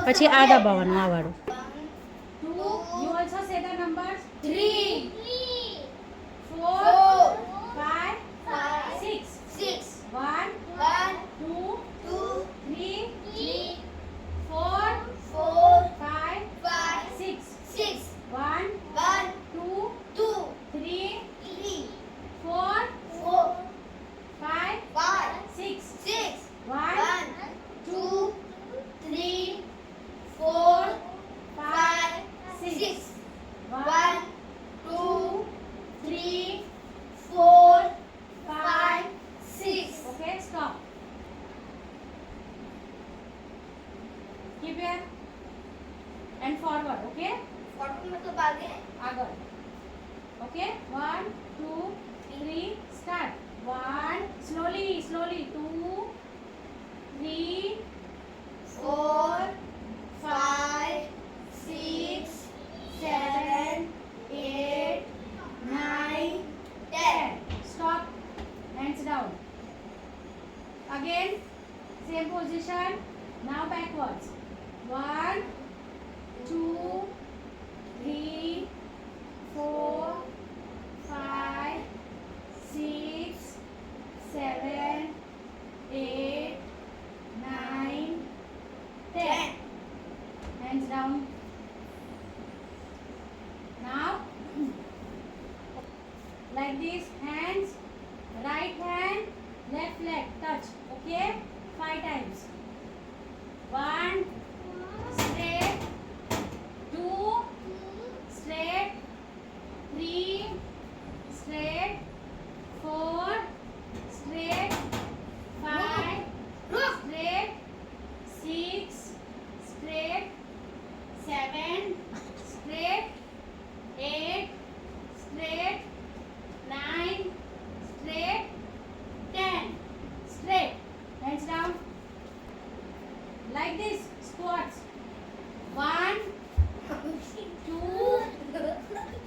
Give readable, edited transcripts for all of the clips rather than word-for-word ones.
પછી આ દબાવવાનું આ વાળું. 2. You also say the numbers. 3, 4, 5, 6. 1, 2, 3, 4, 5, 6. 1, 2, 3, 4, 5, 6. 1, 2, 3, 4, 5, 6. 1, 2, 3, 4, 5, 6. Okay, stop. Keep here and forward. Okay, આગળ. Okay, 1, 2, 3, start. 1, slowly, 2, 3, 4, 5, 6, 7, 8, 9, 10. Stop. Hands down. Again, same position. Now backwards. 1, 2, 3, 4, 5, 6, 7, 8, 9, 10. Hands down. Now, like this, hands, right hand, left leg, touch. Okay? 5 times. 1, straight, 2, straight, 3, straight, 4, straight, 5, straight, 6, straight, 7, straight, 8, straight, 9, straight, 10, straight. Hands down. Like this, squats. 1, 2,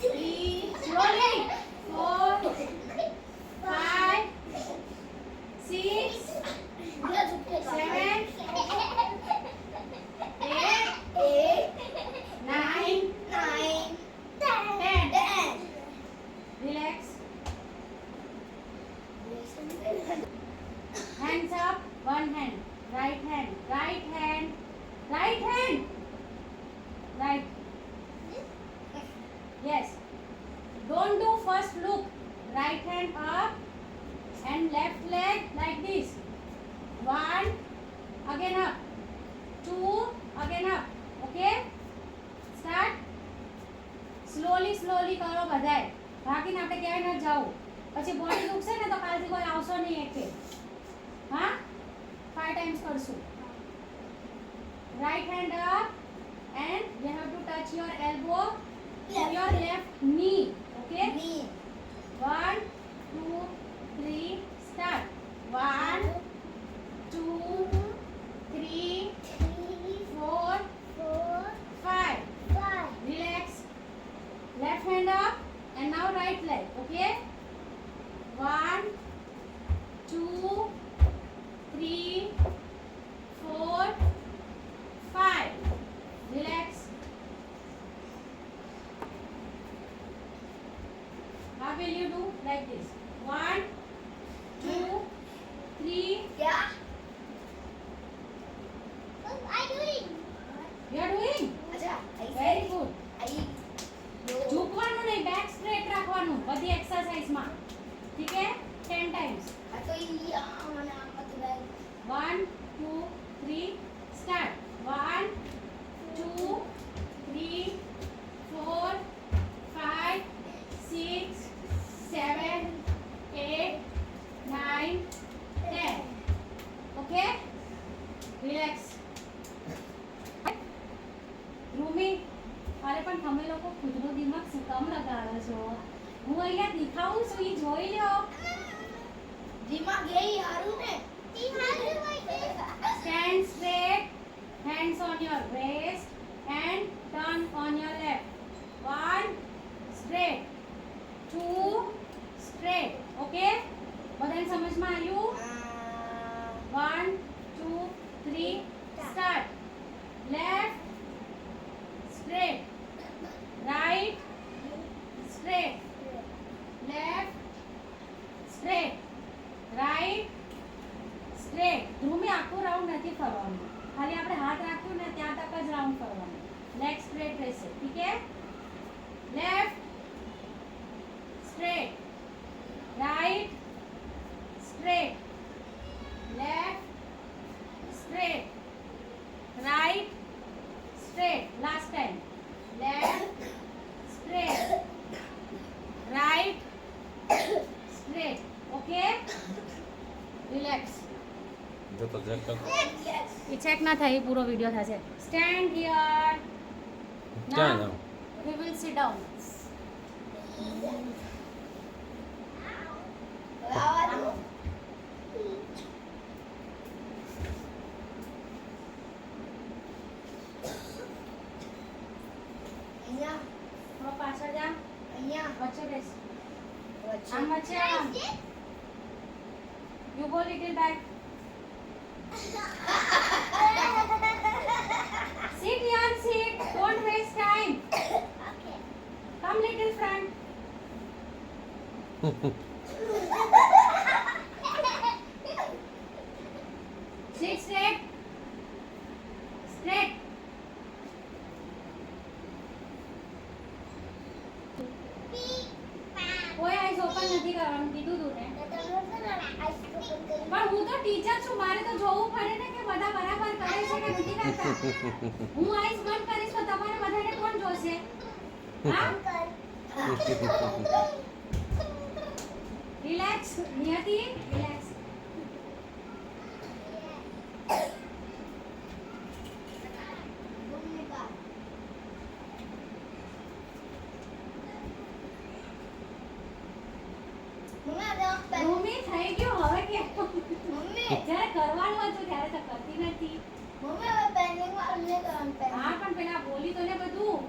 3, slowly. 4, 5, 6, 7, 8, 9, 10. Relax. Hands up, one hand, right hand, right hand, right hand, right. Yes. Don't do first look. Right hand up and left leg like this. 1, again up. 2, again up. Okay? Start. Slowly કરો બધાય. બાકીને આપણે ક્યાંય ન જાવું. પછી body દુખશે ને તો કાલથી કોઈ આવશો નહીં એકે. હા? 5 times કરશું. Right hand up and you have to touch your elbow to your left knee. Okay? 1, 2, 3, start. 1, 2, 3, 4, 5. Relax. Left hand up and now right leg. Okay? 1, 2, 3, 4, 5. Relax. How will you do? Like this. 1, 2, 3. You are doing? Very good. ઝૂકવાનું નહીં, back straight રાખવાનું બધી એક્સરસાઇઝમાં. ઠીક છે? 10 times. 1, 2, 3, start. 1, 2, 3, 4, 5, 6, 7, 8, 9, 10. Okay? Relax. Rhumi, અરે પણ તમે લોકો ખુદનો દિમાગ શું કામ લગાડો છો? હું અહીંયા દેખાવું છું, એ જોઈ લ્યો. દિમાગ એ હારું ને. Stand straight, hands on your waist and turn on your left. 1, straight. 2, straight. Okay? બધાને સમજમાં આવ્યું? 1, 2, 3, start. Left, કરવાનું. લેગ સ્ટ્રેટ રહેશે. ઠીક है? Left straight, right straight, left straight, right straight. Last time. Left straight, right straight. Okay, relax. જો તો check કર. એ ચેક ના થાય, એ પૂરો વિડિયો થશે. Stand here. ક્યાં જાઉં? We will sit down. આવા દો. અહીંયા થોડો પાછળ જા, અહીંયા વચ્ચે બેસ. વચ્ચે. આમ વચ્ચે આમ. You go little back. Sit here, sit. Don't waste time. Come little front. Sit straight. Straight. કોઈ આઈસ ઓપન નથી કરવાનું કીધું તું ને. પણ હું તો ટીચર છું, મારે તો જોવું પડે ને કે બધા બરાબર કરે છે કે નથી કરતા. હું આઈસ બંધ કરીશ તો તમારે બધાને કોણ જોશે? હા? રિલેક્સ નિયતિ, રિલેક્સ. ભૂમિ થઈ ગયું હવે કે મમ્મી જ્યારે કરવાનું હતું ત્યારે તો કરતી નથી. મમ્મી હવે પેનિંગ વાળું નહીં કરવાનું પેન. હા પણ પેલા બોલી તો ને બધું.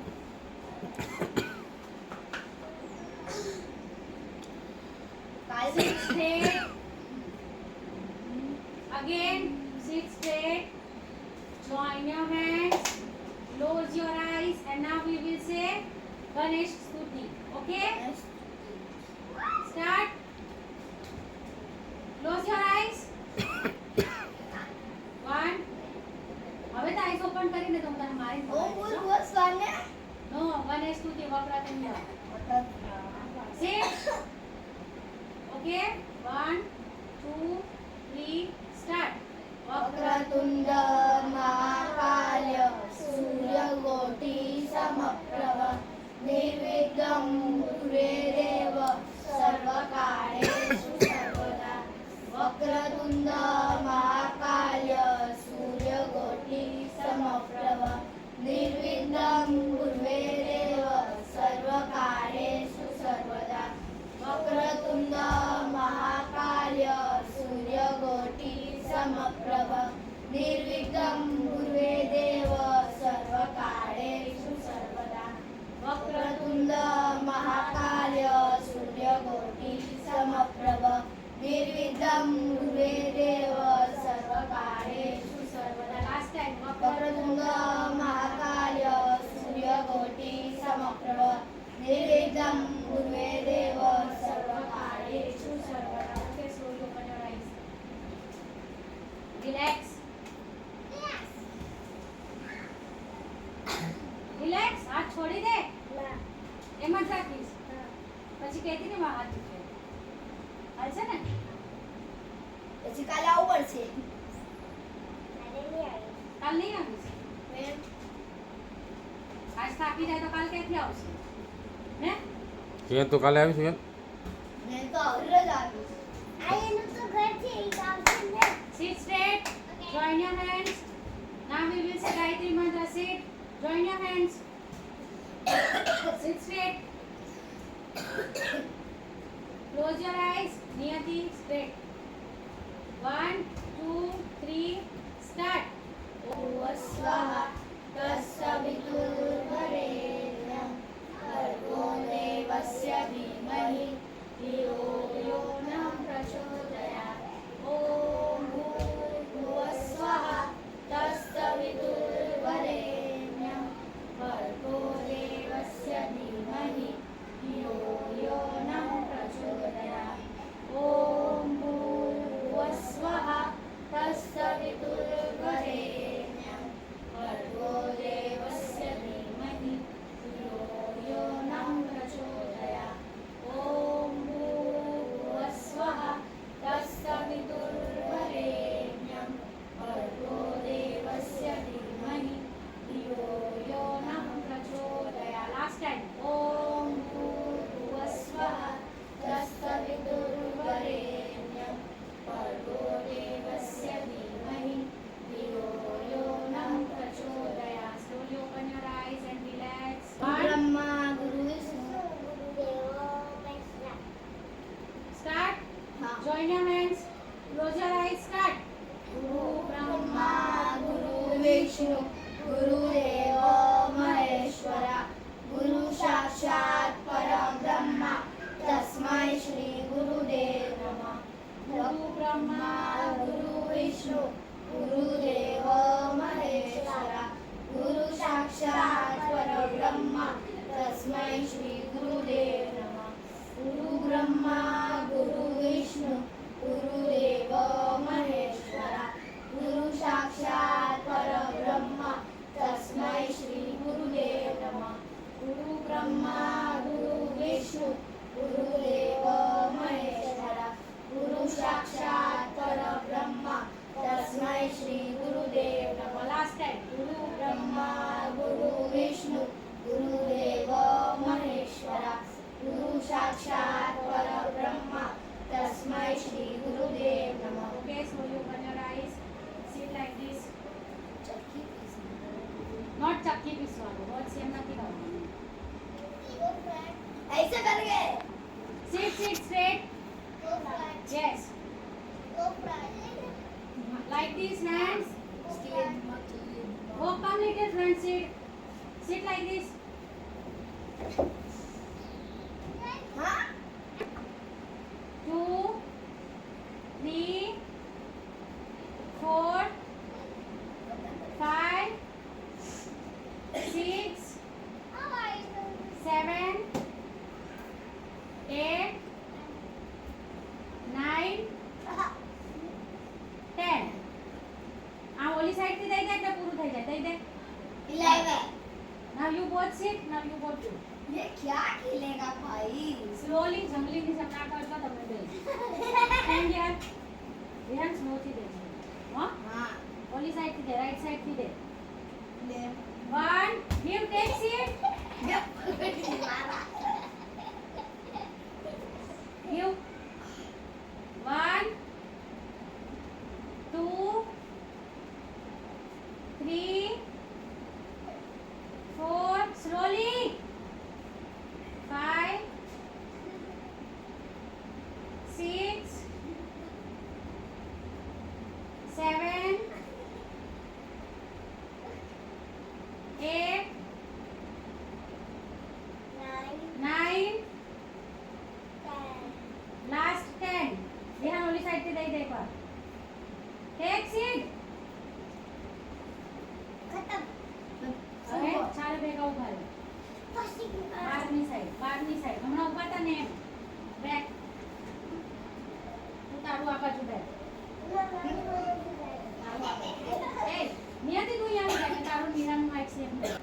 Sit straight. Again, sit straight. Join your hands. Close your eyes. And now we will say Ganesh Stuti. Okay? Start. Close your eyes. One. હવે તો આઈસ ઓપન કરીને તો હું તને મારી ઓમ ભૂલ ભૂસ્વાને. નો ગણેશ સ્તુતિ વક્રતુંડ. Sit. Okay. 1, 2, 3. Start. વક્રતુંડ મહાકાય સૂર્યકોટિ સમપ્રભ નિર્વિઘ્नं ગુરુદેવ સર્વકાર્યેષુ સર્વદા. વક્રતુંડ મહાકાય સૂર્યકોટિ સમપ્રભ નિર્વિઘ્नं ગુરુદેવ સર્વકાર્યેષુ સર્વદા. વક્રતુંડ મહાકાય સૂર્યકોટિ સમપ્રભ નિર્વિઘ્नं ગુરુદેવ સર્વકાર્યેષુ સર્વદા. વક્રતુંડ મહાકાય સૂર્યકોટિ સમપ્રભ નિર્વિઘ્नं ગુરુદેવ સર્વકાર્યેષુ સર્વદા. Last time. વક્રતુંડ મહાકાય સૂર્યકોટિ સમપ્રભ નિર્વિઘ્नं ગુરુદેવ સર્વકાર્યેષુ સર્વદા. Okay, slowly open your eyes. Relax. Relax. હાથ છોડી દે. એમ જ રાખીશ. પછી કહેતી ને મારા હાથ દુખે. હાલશે ને? પછી કાલે આવવું પડશે. કાલ નહીં આવીશ. આજ થાકી જાય તો કાલ ક્યાંથી આવશે? હે? કે તો કાલે આવીશું એમ? નહીં તો હવે જ આવીશ. Sit straight. Join your hands. Now we will say Gayatri mantra. Sit. Join your hands. Sit straight. Close your eyes. Niyati straight. 1, 2, 3. Start. स्वाहा तत्सवितुर्वरेण्यं भर्गो देवस्य धीमहि धियो यो नः प्रचोदयात्. ॐ भूर्भुवः स्वः तत्सवितुर्वरेण्यं भर्गो देवस्य धीमहि धियो यो नः प्रचोदयात्. ॐ भूर्भुवः स्वः तत्सवितुर्वरेण्यं भर्गो देवस्य गुरुदेव महेश्वरा गुरु साक्षात् परब्रह्म तस्मै श्री गुरुदेव नमः गुरु ब्रह्मा गुरु विष्णु गुरुदेव महेश्वरा गुरु साक्षात् परब्रह्म तस्मै श्री गुरुदेव नमः गुरु ब्रह्मा गुरु विष्णु गुरुदेव महेश्वरा गुरु साक्षात् परब्रह्म तस्मै श्री गुरुदेव नमः गुरु ब्रह्मा गुरु विष्णु गुरुदेव महेश्वरा गुरु साक्षात् परब्रह्म तस्मै श्री गुरुदेव नमः लास्ट टाइम गुरु ब्रह्मा गुरु विष्णु गुरुदेव महेश्वरा गुरु साक्षात् परब्रह्म तस्मै श्री गुरुदेव नमः Okay, so you open your eyes. Sit like this. Not chakki piswano. बहुत सेम નથી કરવાનું. ऐसे करके Sit straight. Yes. Like this hands. Oh, come little friend, sit. Sit like this. हाँ 2, 3, 4, 5, 6, 7, 8, 9, 10. આ ઓલી સાઈડ થી દઈ દે એટલે પૂરું થઈ જાય. દઈ દે. 11 Now you both sit. Now you both do. ये क्या खेलेगा भाई Slowly જંગલી ની જેમ ના કરતા તમે બે. Stand here. ધ્યાન સ્લો થી દે. હા? हाँ ઓલી સાઈડ થી દે. રાઈટ સાઈડ થી દે. ले 1. Him take seat. Give. 1, 2, 3, 4. Slowly. 5, 6, 7, 8, 9. Last 10. ધ્યાન ઓલી સાઈડ થી દઈ દે પર. Take seat. खत्म હવે ચાલે ભેગા ઉભા રહે. બારની સાઈડ હમણાં ઉભા હતા ને એમ. બેક ઉતારું આ બાજુ બેક. એ નિયતિ તું અહીંયા આવી જા તારું નિરાનું માઇક સેમ નહીં.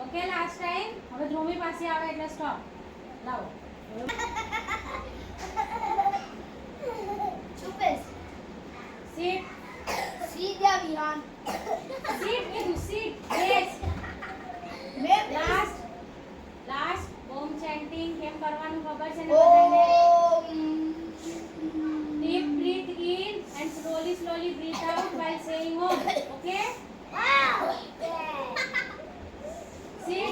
Okay last time. હવે ધ્રુવી પાસે આવે એટલે સ્ટોપ. લાવો. चुप है સીટ. सीधा बिहान સીટ કીધું સીટ. યસ. मैं લાસ્ટ ઓમ ચેન્ટિંગ કેમ કરવાનું ખબર છે ને બધાને? ओम Deep breathe in and slowly breathe out while saying Om. Okay? Sit.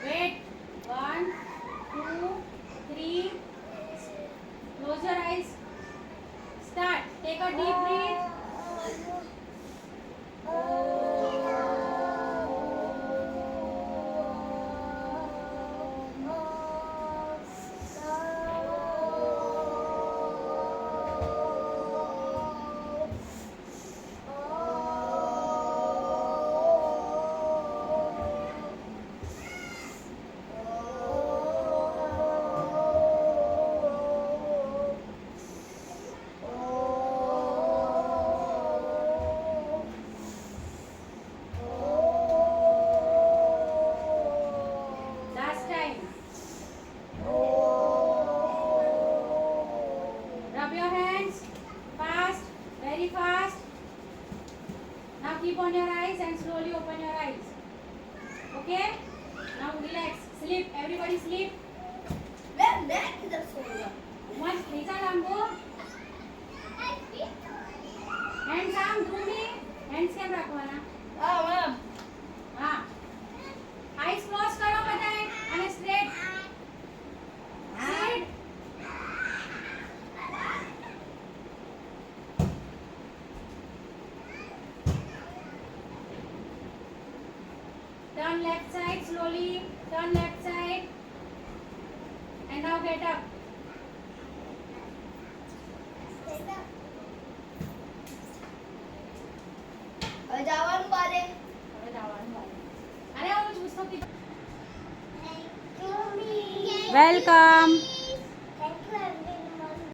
Wait. 1, 2, 3. Close your eyes. Start. Take a deep breath. sleep. मैं किधर सोऊंगा? મસ્ત નીચા લાંબો. Hands આમ ધ્રુવી. Hands કેમ રાખવાના? हाँ मैम હા. Eyes close કરો બધાએ અને straight. Sit. Turn left side slowly. Turn left side. And now get up. હવે જવાનું બારે હવે જવાનું બારે. અરે હું પુસ્તક Mommy. વેલકમ.